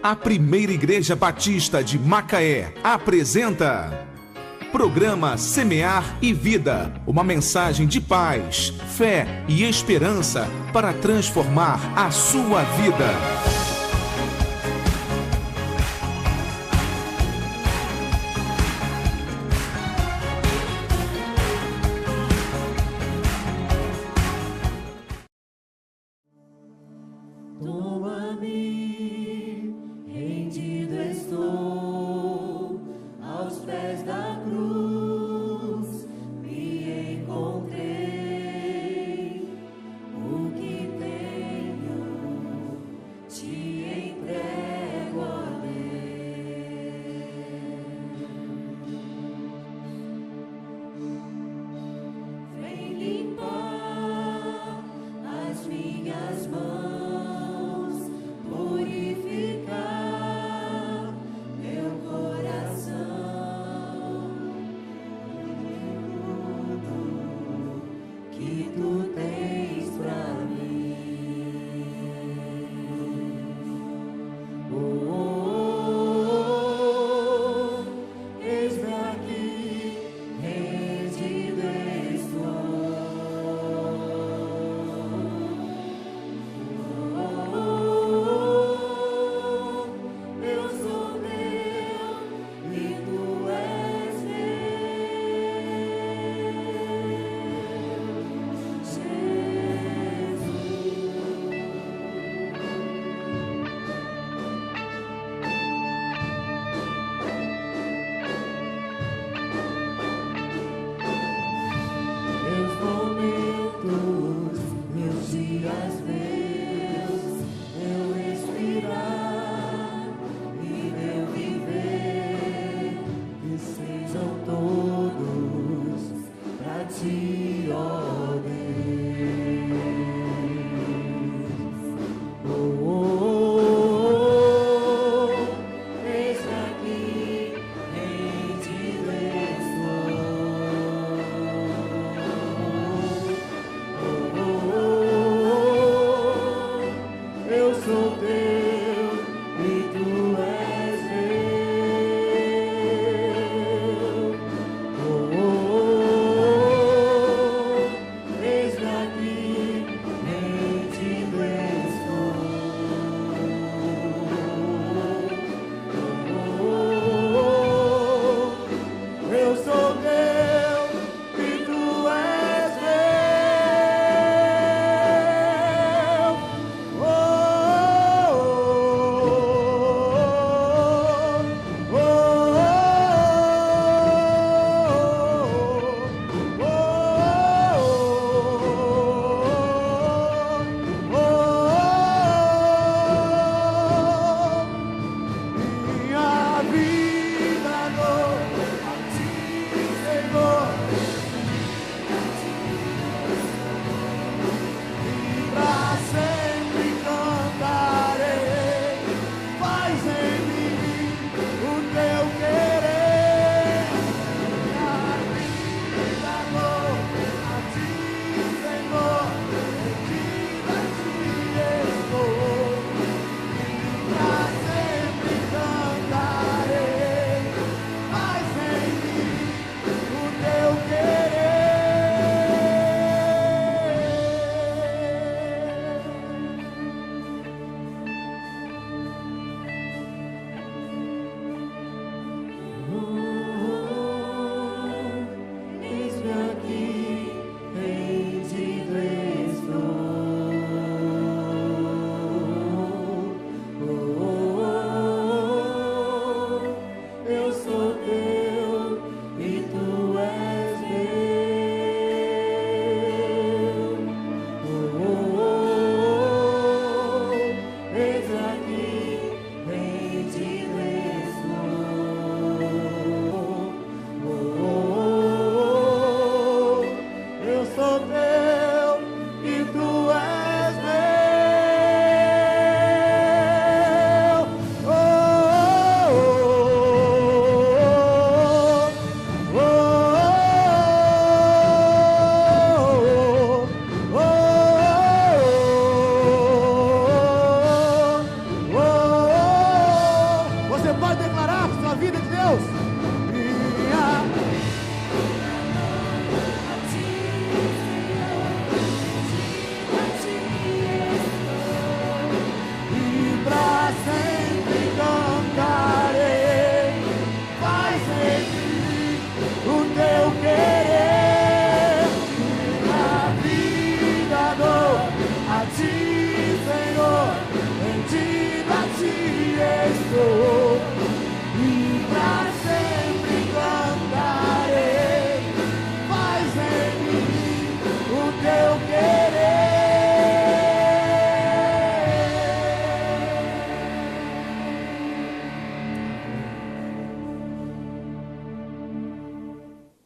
A Primeira Igreja Batista de Macaé apresenta Programa Semear e Vida, uma mensagem de paz, fé e esperança para transformar a sua vida.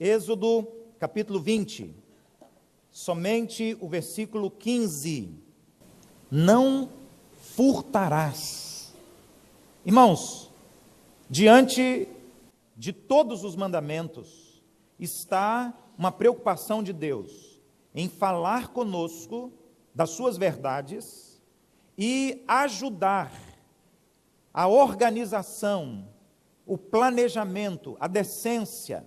Êxodo capítulo 20, somente o versículo 15. Não furtarás. Irmãos, diante de todos os mandamentos, está uma preocupação de Deus em falar conosco das suas verdades e ajudar a organização, o planejamento, a decência,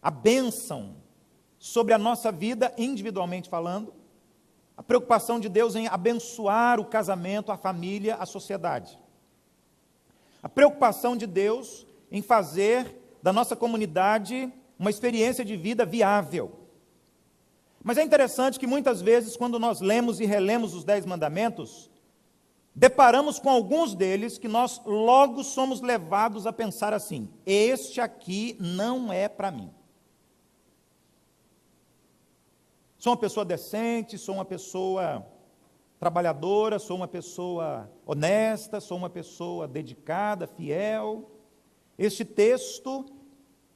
a bênção sobre a nossa vida, individualmente falando, a preocupação de Deus em abençoar o casamento, a família, a sociedade. A preocupação de Deus em fazer da nossa comunidade uma experiência de vida viável. Mas é interessante que muitas vezes, quando nós lemos e relemos os 10 mandamentos, deparamos com alguns deles que nós logo somos levados a pensar assim: este aqui não é para mim. Sou uma pessoa decente, sou uma pessoa trabalhadora, sou uma pessoa honesta, sou uma pessoa dedicada, fiel. Este texto,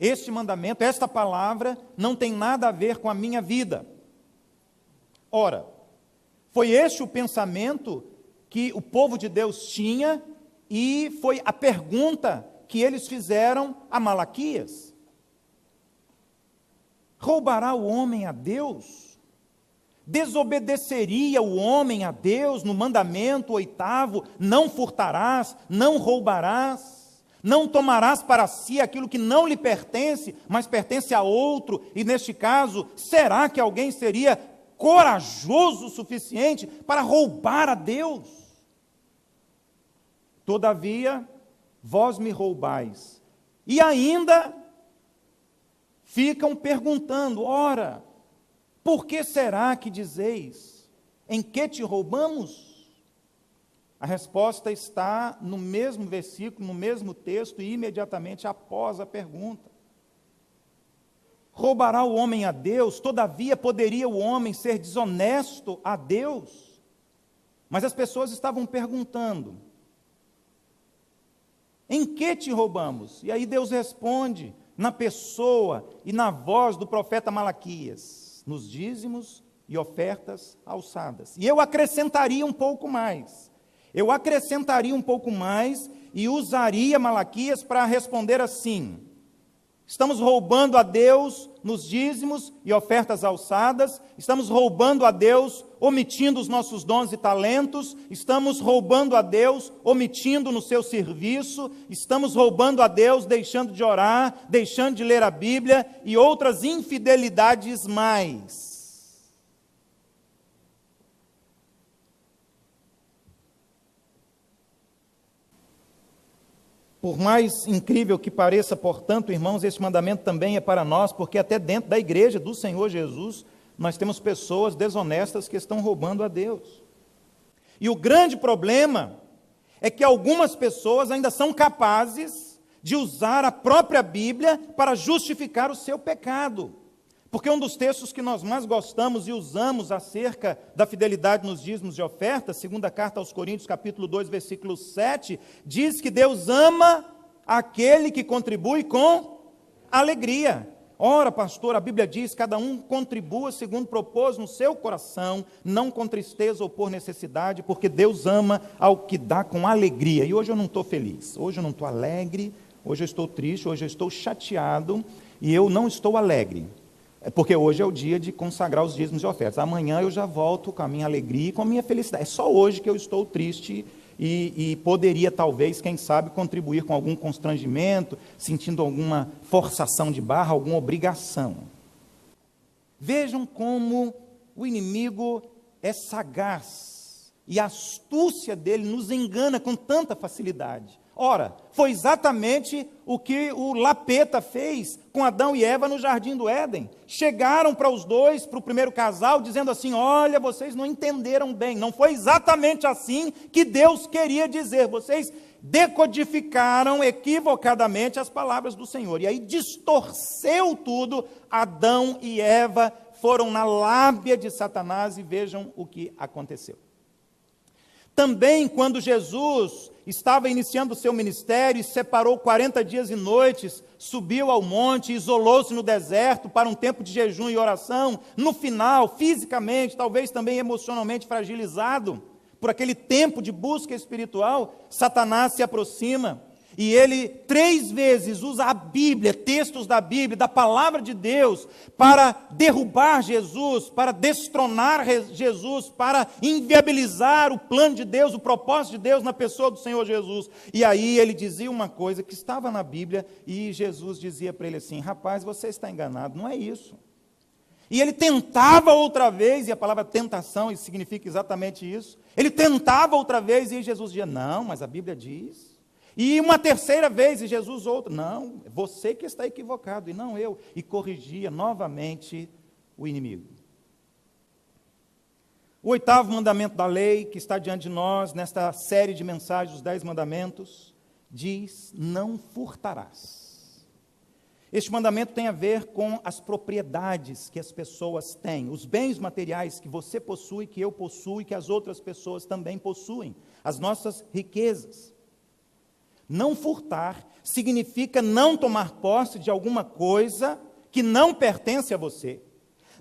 este mandamento, esta palavra não tem nada a ver com a minha vida. Ora, foi este o pensamento que o povo de Deus tinha e foi a pergunta que eles fizeram a Malaquias. Roubará o homem a Deus? Desobedeceria o homem a Deus no mandamento 8º, não furtarás, não roubarás, não tomarás para si aquilo que não lhe pertence, mas pertence a outro, e neste caso, será que alguém seria corajoso o suficiente para roubar a Deus? Todavia, vós me roubais, e ainda ficam perguntando: ora, por que será que dizeis, em que te roubamos? A resposta está no mesmo versículo, no mesmo texto, e imediatamente após a pergunta. Roubará o homem a Deus? Todavia poderia o homem ser desonesto a Deus? Mas as pessoas estavam perguntando: em que te roubamos? E aí Deus responde na pessoa e na voz do profeta Malaquias: nos dízimos e ofertas alçadas. E eu acrescentaria um pouco mais. E usaria Malaquias para responder assim: estamos roubando a Deus nos dízimos e ofertas alçadas, estamos roubando a Deus omitindo os nossos dons e talentos, estamos roubando a Deus omitindo no seu serviço, estamos roubando a Deus deixando de orar, deixando de ler a Bíblia e outras infidelidades mais. Por mais incrível que pareça, portanto, irmãos, esse mandamento também é para nós, porque até dentro da igreja do Senhor Jesus, nós temos pessoas desonestas que estão roubando a Deus. E o grande problema é que algumas pessoas ainda são capazes de usar a própria Bíblia para justificar o seu pecado. Porque um dos textos que nós mais gostamos e usamos acerca da fidelidade nos dízimos e ofertas, segunda carta aos Coríntios, capítulo 2, versículo 7, diz que Deus ama aquele que contribui com alegria. Ora, pastor, a Bíblia diz, cada um contribua segundo propôs no seu coração, não com tristeza ou por necessidade, porque Deus ama ao que dá com alegria. E hoje eu não estou feliz, hoje eu não estou alegre, hoje eu estou triste, hoje eu estou chateado e eu não estou alegre. É porque hoje é o dia de consagrar os dízimos e ofertas. Amanhã eu já volto com a minha alegria e com a minha felicidade. É só hoje que eu estou triste e poderia, talvez, quem sabe, contribuir com algum constrangimento, sentindo alguma forçação de barra, alguma obrigação. Vejam como o inimigo é sagaz e a astúcia dele nos engana com tanta facilidade. Ora, foi exatamente o que o Lapeta fez com Adão e Eva no Jardim do Éden. Chegaram para os dois, para o primeiro casal, dizendo assim: olha, vocês não entenderam bem, não foi exatamente assim que Deus queria dizer, vocês decodificaram equivocadamente as palavras do Senhor. E aí distorceu tudo, Adão e Eva foram na lábia de Satanás e vejam o que aconteceu. Também quando Jesus estava iniciando o seu ministério e separou 40 dias e noites, subiu ao monte, isolou-se no deserto para um tempo de jejum e oração. No final, fisicamente, talvez também emocionalmente fragilizado por aquele tempo de busca espiritual, Satanás se aproxima e ele 3 vezes usa a Bíblia, textos da Bíblia, da palavra de Deus, para derrubar Jesus, para destronar Jesus, para inviabilizar o plano de Deus, o propósito de Deus na pessoa do Senhor Jesus. E aí ele dizia uma coisa que estava na Bíblia e Jesus dizia para ele assim: rapaz, você está enganado, não é isso. E ele tentava outra vez, e a palavra tentação significa exatamente isso. Ele tentava outra vez e Jesus dizia: não, mas a Bíblia diz. E uma terceira vez, e Jesus outra: não, você que está equivocado, e não eu. E corrigia novamente o inimigo. O 8º mandamento da lei, que está diante de nós, nesta série de mensagens, os 10 mandamentos, diz: não furtarás. Este mandamento tem a ver com as propriedades que as pessoas têm, os bens materiais que você possui, que eu possuo e que as outras pessoas também possuem, as nossas riquezas. Não furtar significa não tomar posse de alguma coisa que não pertence a você.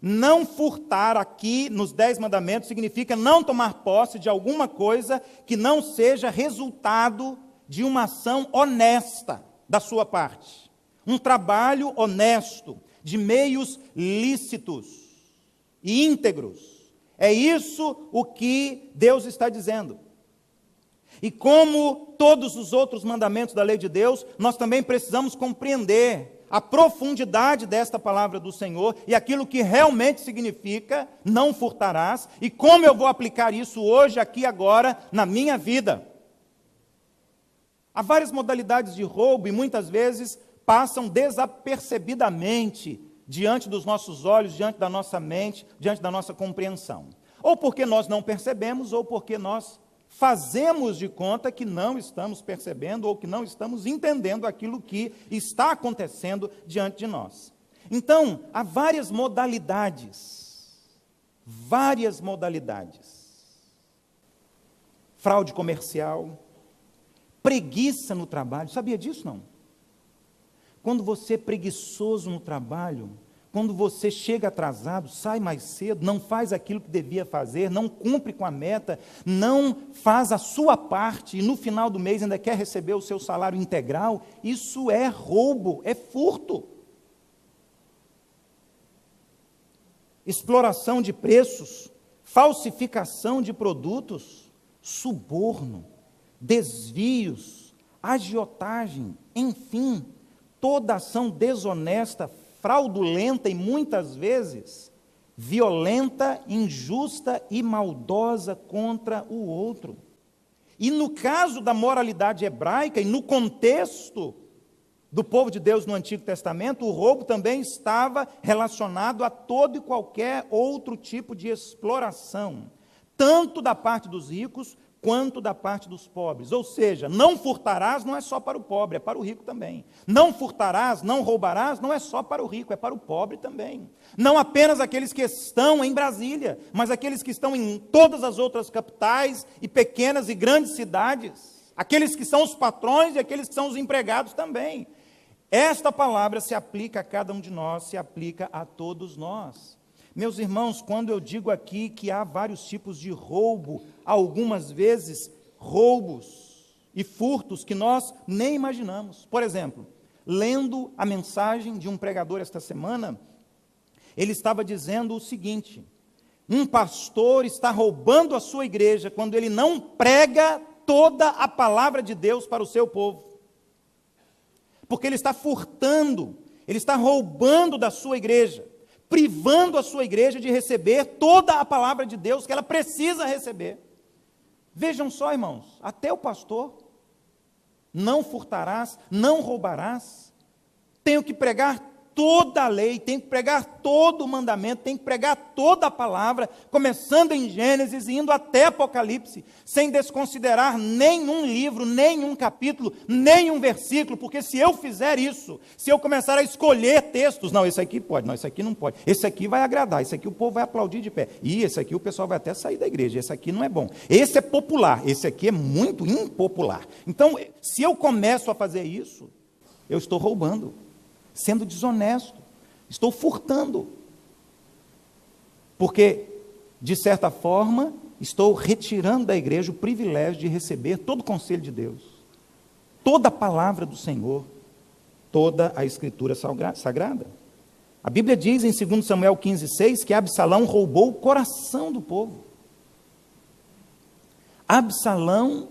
Não furtar aqui nos 10 mandamentos significa não tomar posse de alguma coisa que não seja resultado de uma ação honesta da sua parte. Um trabalho honesto, de meios lícitos e íntegros. É isso o que Deus está dizendo. E como todos os outros mandamentos da lei de Deus, nós também precisamos compreender a profundidade desta palavra do Senhor e aquilo que realmente significa não furtarás e como eu vou aplicar isso hoje, aqui, agora, na minha vida. Há várias modalidades de roubo e muitas vezes passam desapercebidamente diante dos nossos olhos, diante da nossa mente, diante da nossa compreensão. Ou porque nós não percebemos, ou porque nós fazemos de conta que não estamos percebendo ou que não estamos entendendo aquilo que está acontecendo diante de nós. Então, há várias modalidades. Fraude comercial, preguiça no trabalho. Sabia disso, não? Quando você é preguiçoso no trabalho, quando você chega atrasado, sai mais cedo, não faz aquilo que devia fazer, não cumpre com a meta, não faz a sua parte e no final do mês ainda quer receber o seu salário integral, isso é roubo, é furto. Exploração de preços, falsificação de produtos, suborno, desvios, agiotagem, enfim, toda ação desonesta, fraudulenta e muitas vezes violenta, injusta e maldosa contra o outro. E no caso da moralidade hebraica e no contexto do povo de Deus no Antigo Testamento, o roubo também estava relacionado a todo e qualquer outro tipo de exploração, tanto da parte dos ricos quanto da parte dos pobres. Ou seja, não furtarás não é só para o pobre, é para o rico também. Não furtarás, não roubarás, não é só para o rico, é para o pobre também. Não apenas aqueles que estão em Brasília, mas aqueles que estão em todas as outras capitais e pequenas e grandes cidades. Aqueles que são os patrões e aqueles que são os empregados também. Esta palavra se aplica a cada um de nós, se aplica a todos nós. Meus irmãos, quando eu digo aqui que há vários tipos de roubo, algumas vezes roubos e furtos que nós nem imaginamos. Por exemplo, lendo a mensagem de um pregador esta semana, ele estava dizendo o seguinte: um pastor está roubando a sua igreja quando ele não prega toda a palavra de Deus para o seu povo. Porque ele está furtando, ele está roubando da sua igreja, privando a sua igreja de receber toda a palavra de Deus que ela precisa receber. Vejam só, irmãos, até o pastor, não furtarás, não roubarás, tenho que pregar toda a lei, tem que pregar todo o mandamento, tem que pregar toda a palavra, começando em Gênesis e indo até Apocalipse, sem desconsiderar nenhum livro, nenhum capítulo, nenhum versículo, porque se eu fizer isso, se eu começar a escolher textos, não, esse aqui pode, não, esse aqui não pode, esse aqui vai agradar, esse aqui o povo vai aplaudir de pé, e esse aqui o pessoal vai até sair da igreja, esse aqui não é bom, esse é popular, esse aqui é muito impopular. Então, se eu começo a fazer isso, eu estou roubando, sendo desonesto, estou furtando, porque, de certa forma, estou retirando da igreja o privilégio de receber todo o conselho de Deus, toda a palavra do Senhor, toda a Escritura Sagrada. A Bíblia diz em 2 Samuel 15,6 que Absalão roubou o coração do povo. Absalão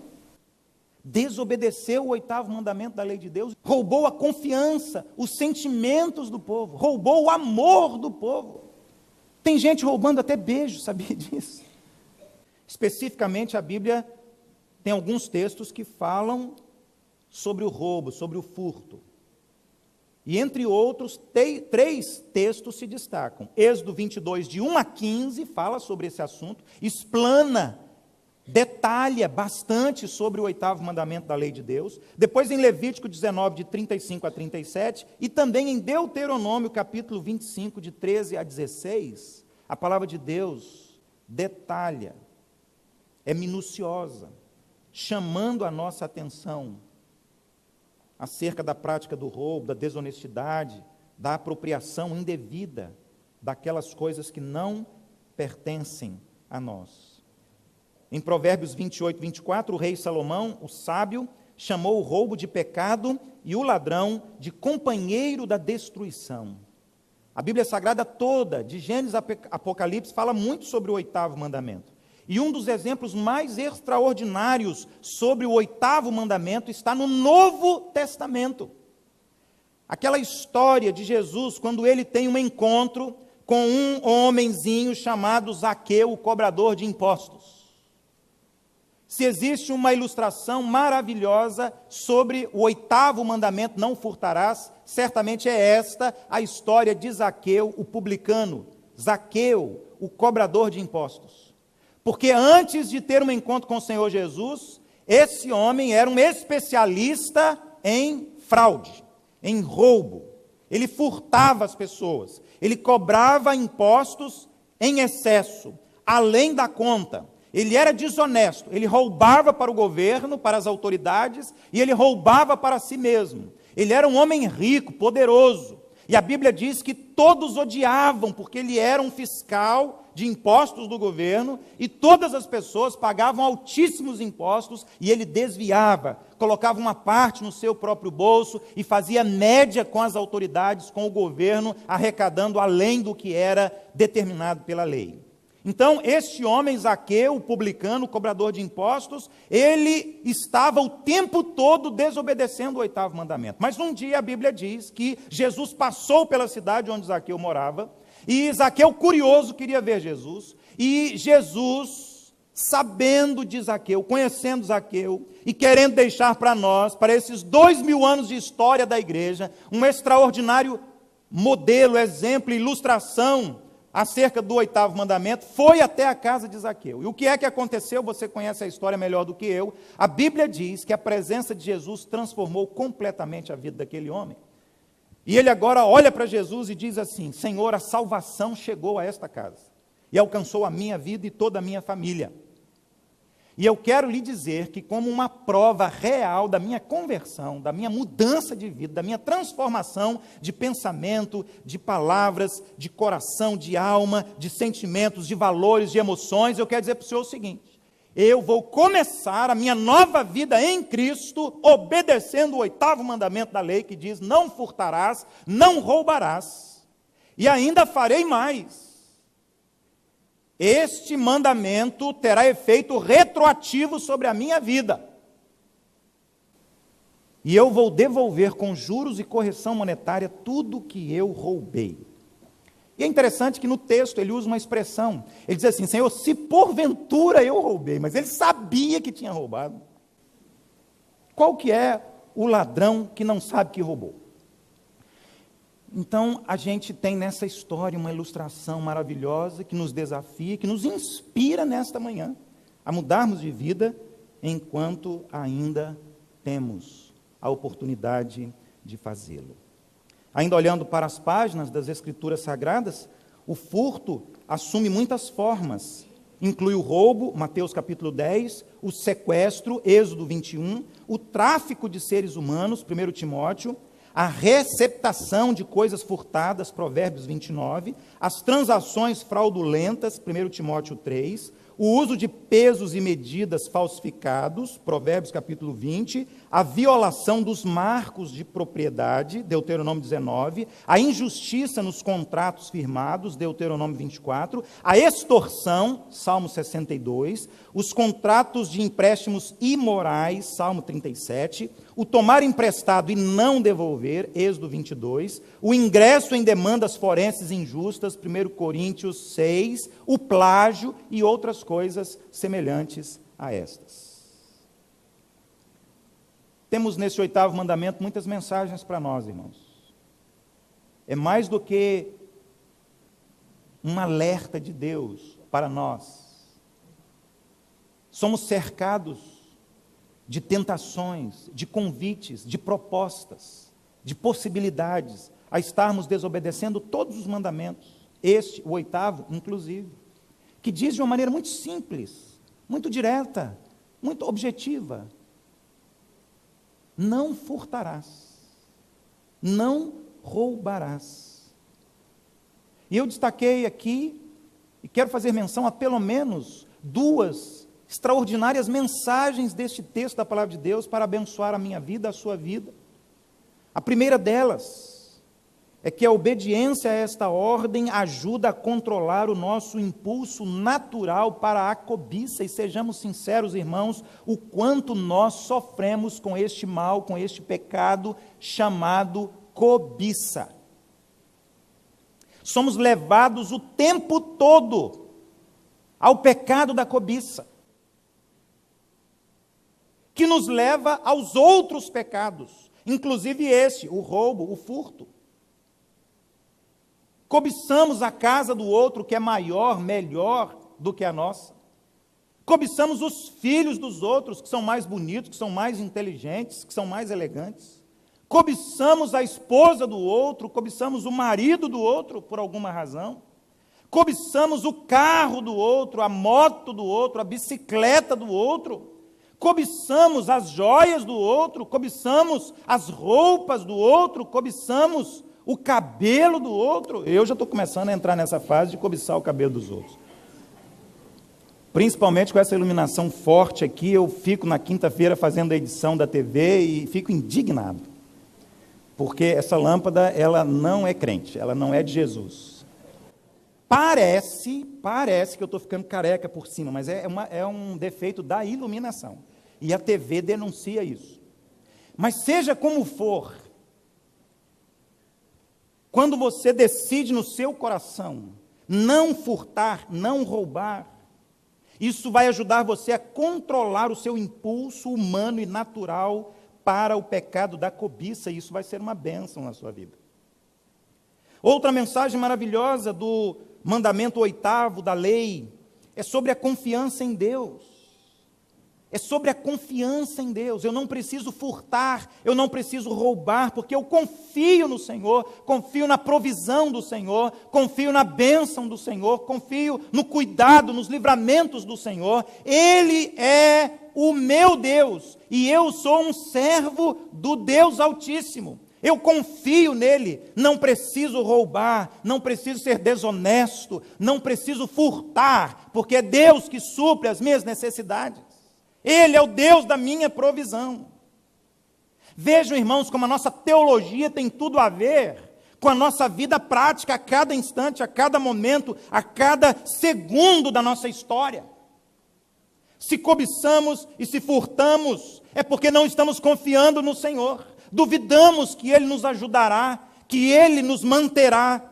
desobedeceu o 8º mandamento da lei de Deus, roubou a confiança, os sentimentos do povo, roubou o amor do povo. Tem gente roubando até beijo, sabia disso? Especificamente a Bíblia tem alguns textos que falam sobre o roubo, sobre o furto. E entre outros, 3 textos se destacam. Êxodo 22, de 1 a 15, fala sobre esse assunto, explana, detalha bastante sobre o 8º mandamento da lei de Deus. Depois em Levítico 19, de 35 a 37, e também em Deuteronômio, capítulo 25, de 13 a 16, a palavra de Deus detalha, é minuciosa, chamando a nossa atenção acerca da prática do roubo, da desonestidade, da apropriação indevida daquelas coisas que não pertencem a nós. Em Provérbios 28, 24, o rei Salomão, o sábio, chamou o roubo de pecado e o ladrão de companheiro da destruição. A Bíblia Sagrada toda, de Gênesis a Apocalipse, fala muito sobre o 8º mandamento. E um dos exemplos mais extraordinários sobre o 8º mandamento está no Novo Testamento. Aquela história de Jesus, quando ele tem um encontro com um homenzinho chamado Zaqueu, o cobrador de impostos. Se existe uma ilustração maravilhosa sobre o 8º mandamento, não furtarás, certamente é esta a história de Zaqueu, o publicano, Zaqueu, o cobrador de impostos. Porque antes de ter um encontro com o Senhor Jesus, esse homem era um especialista em fraude, em roubo. Ele furtava as pessoas, ele cobrava impostos em excesso, além da conta. Ele era desonesto, ele roubava para o governo, para as autoridades, e ele roubava para si mesmo. Ele era um homem rico, poderoso, e a Bíblia diz que todos odiavam, porque ele era um fiscal de impostos do governo, e todas as pessoas pagavam altíssimos impostos, e ele desviava, colocava uma parte no seu próprio bolso, e fazia média com as autoridades, com o governo, arrecadando além do que era determinado pela lei. Então, este homem, Zaqueu, o publicano, o cobrador de impostos, ele estava o tempo todo desobedecendo o 8º mandamento. Mas um dia a Bíblia diz que Jesus passou pela cidade onde Zaqueu morava, e Zaqueu, curioso, queria ver Jesus, e Jesus, sabendo de Zaqueu, conhecendo Zaqueu, e querendo deixar para nós, para esses 2000 anos de história da igreja, um extraordinário modelo, exemplo, ilustração, acerca do 8º mandamento, foi até a casa de Zaqueu. E o que é que aconteceu? Você conhece a história melhor do que eu. A Bíblia diz que a presença de Jesus transformou completamente a vida daquele homem. E ele agora olha para Jesus e diz assim: Senhor, a salvação chegou a esta casa e alcançou a minha vida e toda a minha família. E eu quero lhe dizer que, como uma prova real da minha conversão, da minha mudança de vida, da minha transformação de pensamento, de palavras, de coração, de alma, de sentimentos, de valores, de emoções, eu quero dizer para o Senhor o seguinte: eu vou começar a minha nova vida em Cristo, obedecendo o 8º mandamento da lei, que diz: não furtarás, não roubarás, e ainda farei mais. Este mandamento terá efeito retroativo sobre a minha vida. E eu vou devolver com juros e correção monetária tudo que eu roubei. E é interessante que no texto ele usa uma expressão. Ele diz assim: Senhor, se porventura eu roubei, mas ele sabia que tinha roubado. Qual que é o ladrão que não sabe que roubou? Então, a gente tem nessa história uma ilustração maravilhosa que nos desafia, que nos inspira nesta manhã a mudarmos de vida enquanto ainda temos a oportunidade de fazê-lo. Ainda olhando para as páginas das Escrituras Sagradas, o furto assume muitas formas. Inclui o roubo, Mateus capítulo 10, o sequestro, Êxodo 21, o tráfico de seres humanos, 1 Timóteo, a receptação de coisas furtadas, Provérbios 29, as transações fraudulentas, 1 Timóteo 3, o uso de pesos e medidas falsificados, Provérbios capítulo 20, a violação dos marcos de propriedade, Deuteronômio 19, a injustiça nos contratos firmados, Deuteronômio 24, a extorsão, Salmo 62, os contratos de empréstimos imorais, Salmo 37, o tomar emprestado e não devolver, Êxodo 22, o ingresso em demandas forenses injustas, 1 Coríntios 6, o plágio e outras coisas semelhantes a estas. Temos nesse 8º mandamento muitas mensagens para nós, irmãos. É mais do que um alerta de Deus para nós. Somos cercados de tentações, de convites, de propostas, de possibilidades a estarmos desobedecendo todos os mandamentos, este, o 8º, inclusive, que diz de uma maneira muito simples, muito direta, muito objetiva: não furtarás, não roubarás. E eu destaquei aqui, e quero fazer menção a pelo menos 2 extraordinárias mensagens deste texto da Palavra de Deus para abençoar a minha vida, a sua vida. A primeira delas é que a obediência a esta ordem ajuda a controlar o nosso impulso natural para a cobiça. E sejamos sinceros, irmãos, o quanto nós sofremos com este mal, com este pecado chamado cobiça. Somos levados o tempo todo ao pecado da cobiça, que nos leva aos outros pecados, inclusive este, o roubo, o furto. Cobiçamos a casa do outro, que é maior, melhor do que a nossa. Cobiçamos os filhos dos outros, que são mais bonitos, que são mais inteligentes, que são mais elegantes. Cobiçamos a esposa do outro, cobiçamos o marido do outro, por alguma razão. Cobiçamos o carro do outro, a moto do outro, a bicicleta do outro. Cobiçamos as joias do outro, cobiçamos as roupas do outro, cobiçamos o cabelo do outro. Eu já estou começando a entrar nessa fase de cobiçar o cabelo dos outros. Principalmente com essa iluminação forte aqui, eu fico na quinta-feira fazendo a edição da TV e fico indignado. Porque essa lâmpada, ela não é crente, ela não é de Jesus. Parece que eu estou ficando careca por cima, mas é um defeito da iluminação. E a TV denuncia isso. Mas seja como for, quando você decide no seu coração não furtar, não roubar, isso vai ajudar você a controlar o seu impulso humano e natural para o pecado da cobiça, e isso vai ser uma bênção na sua vida. Outra mensagem maravilhosa do mandamento 8º da lei é sobre a confiança em Deus. É sobre a confiança em Deus. Eu não preciso furtar, eu não preciso roubar, porque eu confio no Senhor, confio na provisão do Senhor, confio na bênção do Senhor, confio no cuidado, nos livramentos do Senhor. Ele é o meu Deus, e eu sou um servo do Deus Altíssimo. Eu confio nele, não preciso roubar, não preciso ser desonesto, não preciso furtar, porque é Deus que supre as minhas necessidades. Ele é o Deus da minha provisão. Vejam, irmãos, como a nossa teologia tem tudo a ver com a nossa vida prática, a cada instante, a cada momento, a cada segundo da nossa história. Se cobiçamos e se furtamos, é porque não estamos confiando no Senhor. Duvidamos que Ele nos ajudará, que Ele nos manterá.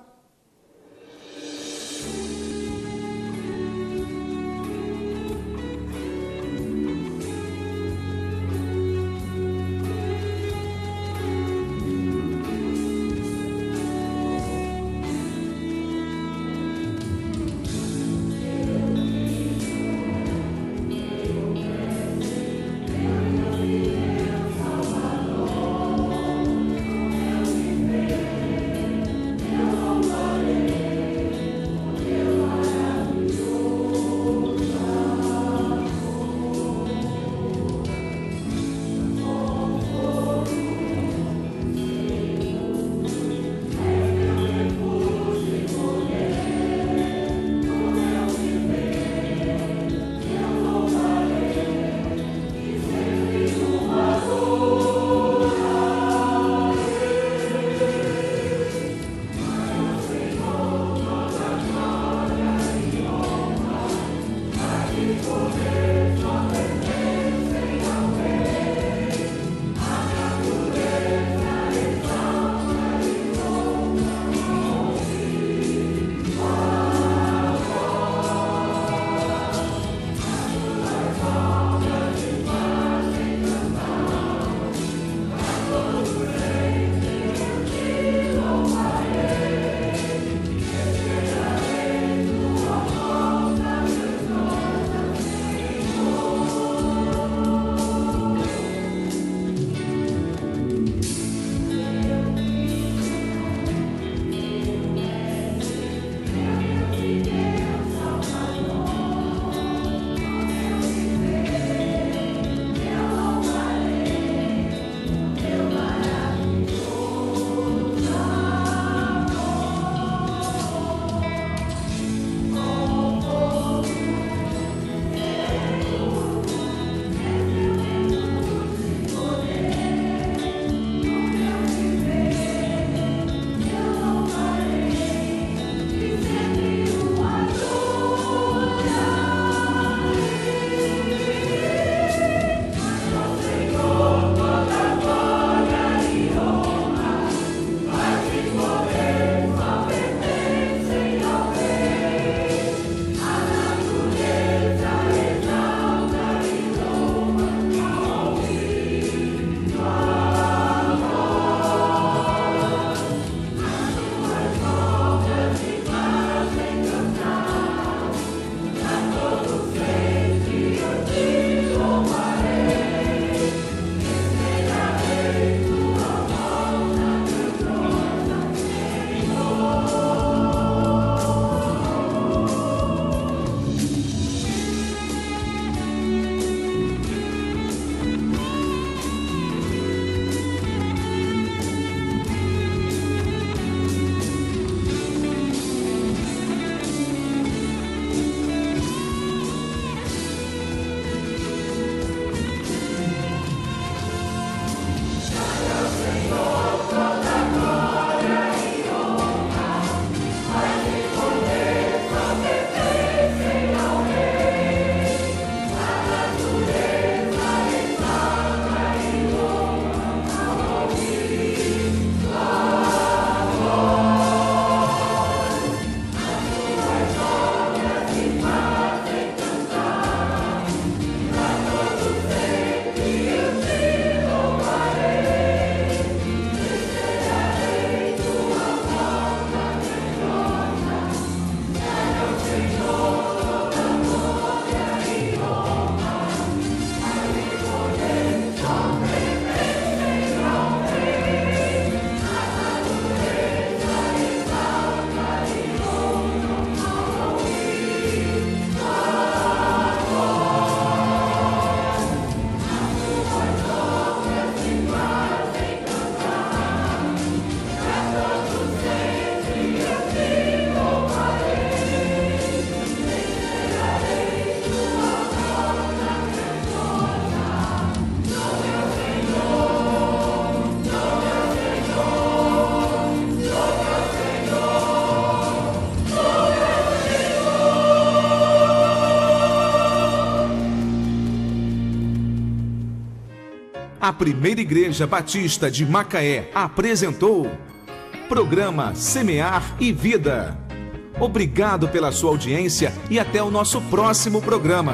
A Primeira Igreja Batista de Macaé apresentou Programa Semear e Vida. Obrigado pela sua audiência e até o nosso próximo programa.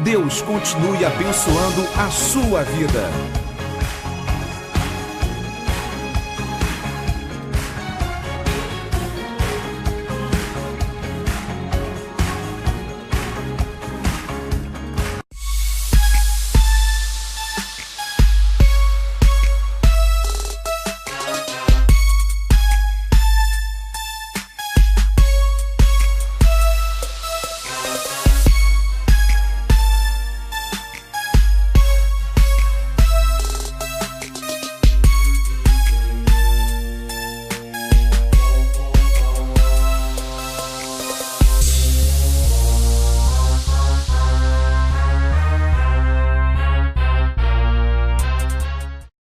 Deus continue abençoando a sua vida.